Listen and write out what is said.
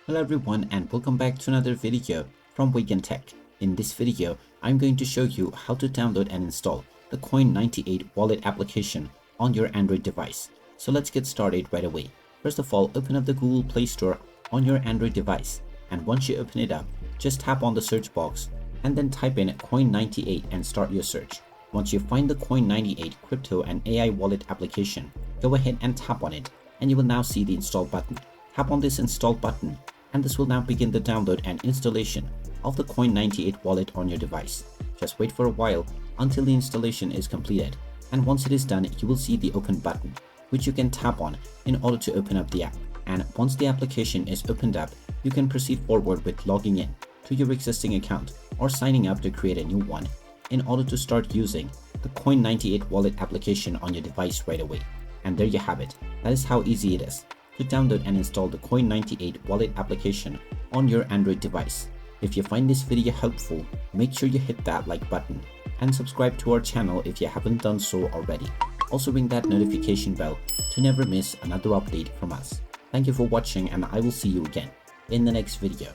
Hello everyone and welcome back to another video from Wake&Tech. In this video, I'm going to show you how to download and install the Coin98 wallet application on your Android device. So let's get started right away. First of all, open up the Google Play Store on your Android device, and once you open it up, just tap on the search box and then type in Coin98 and start your search. Once you find the Coin98 crypto and AI wallet application, go ahead and tap on it and you will now see the install button. Tap on this install button and this will now begin the download and installation of the Coin98 wallet on your device. Just wait for a while until the installation is completed, and once it is done, you will see the open button, which you can tap on in order to open up the app. And once the application is opened up, you can proceed forward with logging in to your existing account or signing up to create a new one in order to start using the Coin98 wallet application on your device right away. And there you have it. That is how easy it is to download and install the Coin98 wallet application on your Android device. If you find this video helpful, make sure you hit that like button and subscribe to our channel if you haven't done so already. Also ring that notification bell to never miss another update from us. Thank you for watching, and I will see you again in the next video.